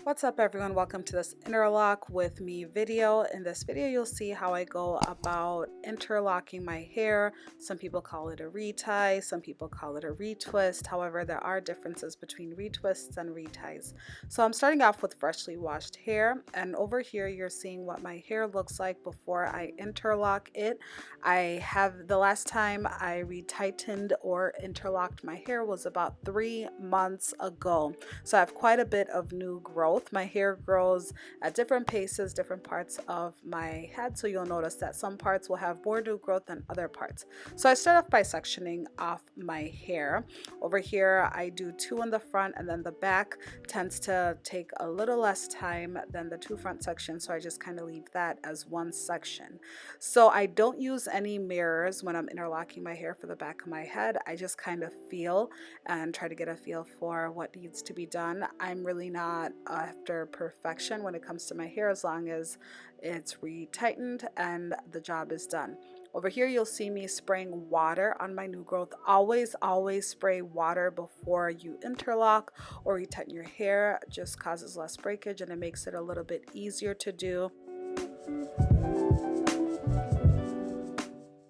What's up everyone, welcome to this interlock with me video. In this video you'll see how I go about interlocking my hair. Some people call it a retie, some people call it a retwist. However, there are differences between retwists and reties. So I'm starting off with freshly washed hair, and over here you're seeing what my hair looks like before I interlock it. The last time I retightened or interlocked my hair was about 3 months ago. So I have quite a bit of new growth. My hair grows at different paces, different parts of my head. So you'll notice that some parts will have more new growth than other parts. So I start off by sectioning off my hair. Over here, I do 2 in the front, and then the back tends to take a little less time than the 2 front sections. So I just kind of leave that as one section. So I don't use any mirrors when I'm interlocking my hair for the back of my head. I just kind of feel and try to get a feel for what needs to be done. I'm really not after perfection when it comes to my hair, as long as it's retightened and the job is done. Over here you'll see me spraying water on my new growth. Always spray water before you interlock or retighten your hair. It just causes less breakage and it makes it a little bit easier to do.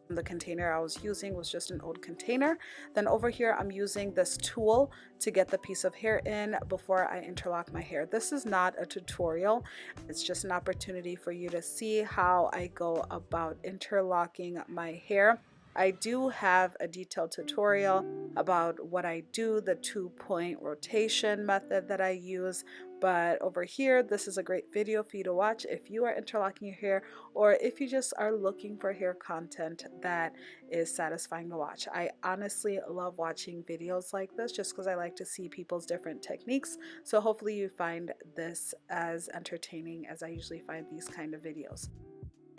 The container I was using was just an old container. Then over here I'm using this tool to get the piece of hair in before I interlock my hair. This is not a tutorial, it's just an opportunity for you to see how I go about interlocking my hair. I do have a detailed tutorial about what I do, the 2-point rotation method that I use, but over here this is a great video for you to watch if you are interlocking your hair, or if you just are looking for hair content that is satisfying to watch. I honestly love watching videos like this just because I like to see people's different techniques. So hopefully you find this as entertaining as I usually find these kind of videos.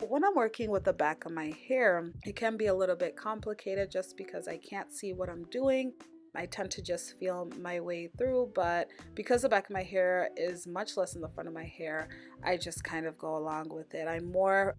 When I'm working with the back of my hair, it can be a little bit complicated just because I can't see what I'm doing. I tend to just feel my way through, but because the back of my hair is much less than the front of my hair, I just kind of go along with it. I'm more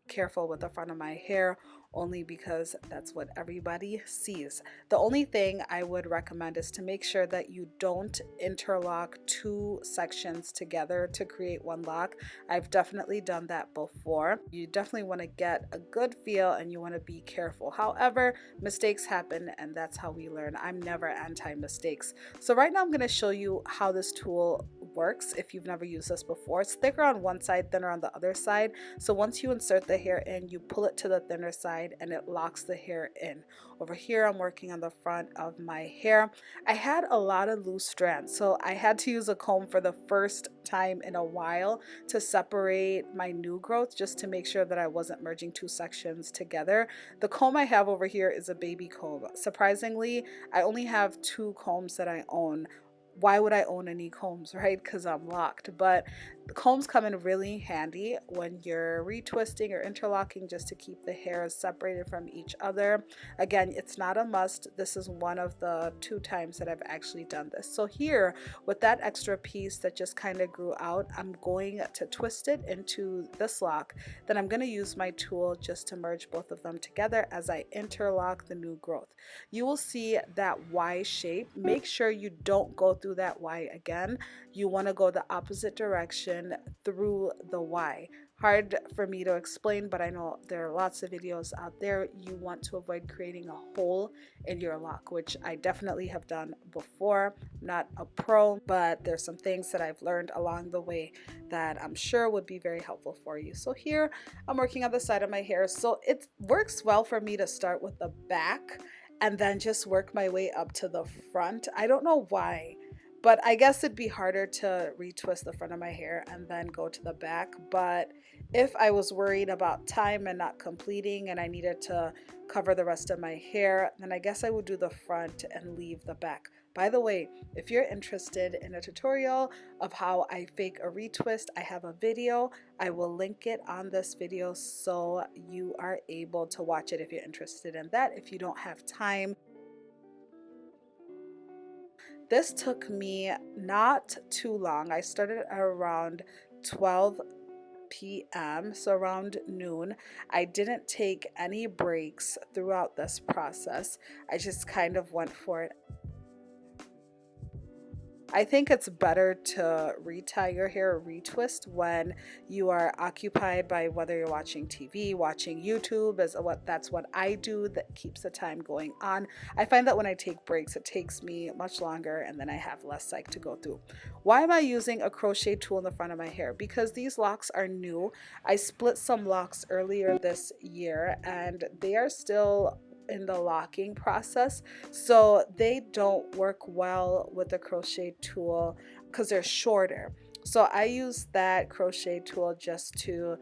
careful with the front of my hair only because that's what everybody sees. The only thing I would recommend is to make sure that you don't interlock 2 sections together to create one lock. I've definitely done that before. You definitely want to get a good feel and you want to be careful. However, mistakes happen and that's how we learn. I'm never anti-mistakes. So right now I'm going to show you how this tool works if you've never used this before. It's thicker on one side, thinner on the other side. So once you insert the hair in, you pull it to the thinner side and it locks the hair in. Over here I'm working on the front of my hair. I had a lot of loose strands, so I had to use a comb for the first time in a while to separate my new growth, just to make sure that I wasn't merging 2 sections together. The comb I have over here is a baby comb. Surprisingly, I only have 2 combs that I own. Why would I own any combs, right? Because I'm locked. But the combs come in really handy when you're retwisting or interlocking, just to keep the hairs separated from each other. Again, it's not a must. This is one of the 2 times that I've actually done this. So here, with that extra piece that just kind of grew out, I'm going to twist it into this lock. Then I'm going to use my tool just to merge both of them together as I interlock the new growth. You will see that Y shape. Make sure you don't go through that Y again. You want to go the opposite direction through the Y. Hard for me to explain, but I know there are lots of videos out there. You want to avoid creating a hole in your lock, which I definitely have done before. I'm not a pro, but there's some things that I've learned along the way that I'm sure would be very helpful for you. So here I'm working on the side of my hair. So it works well for me to start with the back and then just work my way up to the front. I don't know why, but I guess it'd be harder to retwist the front of my hair and then go to the back. But if I was worried about time and not completing and I needed to cover the rest of my hair, then I guess I would do the front and leave the back. By the way, if you're interested in a tutorial of how I fake a retwist, I have a video. I will link it on this video so you are able to watch it if you're interested in that. If you don't have time, this took me not too long. I started around 12 p.m., so around noon. I didn't take any breaks throughout this process. I just kind of went for it. I think it's better to retie your hair or retwist when you are occupied by whether you're watching TV, watching YouTube, that's what I do that keeps the time going on. I find that when I take breaks, it takes me much longer and then I have less psych to go through. Why am I using a crochet tool in the front of my hair? Because these locks are new. I split some locks earlier this year and they are still in the locking process, so they don't work well with the crochet tool because they're shorter. So I use that crochet tool just to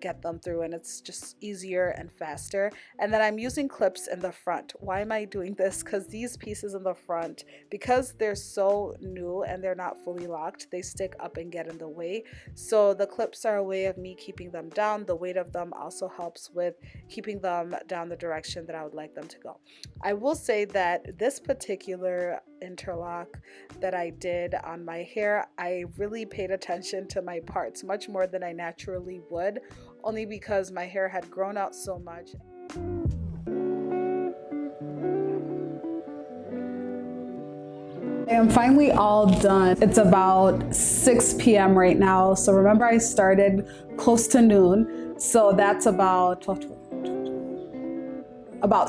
get them through, and it's just easier and faster. And then I'm using clips in the front. Why am I doing this? Because these pieces in the front, because they're so new and they're not fully locked, they stick up and get in the way. So the clips are a way of me keeping them down. The weight of them also helps with keeping them down the direction that I would like them to go. I will say that this particular interlock that I did on my hair, I really paid attention to my parts much more than I naturally would, only because my hair had grown out so much. I am finally all done. It's about 6 p.m. right now. So remember, I started close to noon. So that's about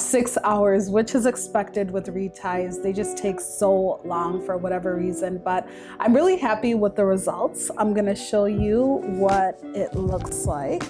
6 hours, which is expected with reties. They just take so long for whatever reason, but I'm really happy with the results. I'm gonna show you what it looks like.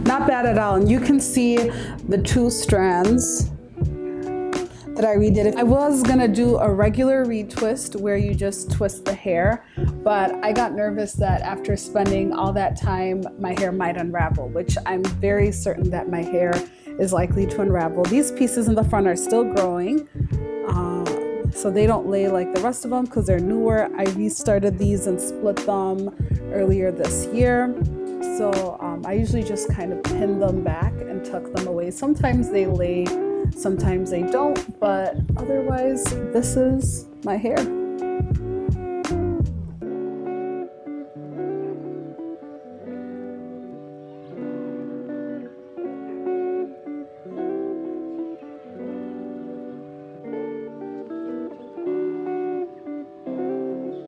Not bad at all. And you can see the 2 strands that I redid. I was gonna do a regular retwist where you just twist the hair, but I got nervous that after spending all that time, my hair might unravel, which I'm very certain that my hair is likely to unravel. These pieces in the front are still growing, so they don't lay like the rest of them because they're newer. I restarted these and split them earlier this year. So I usually just kind of pin them back and tuck them away. Sometimes they lay, sometimes they don't, but otherwise this is my hair.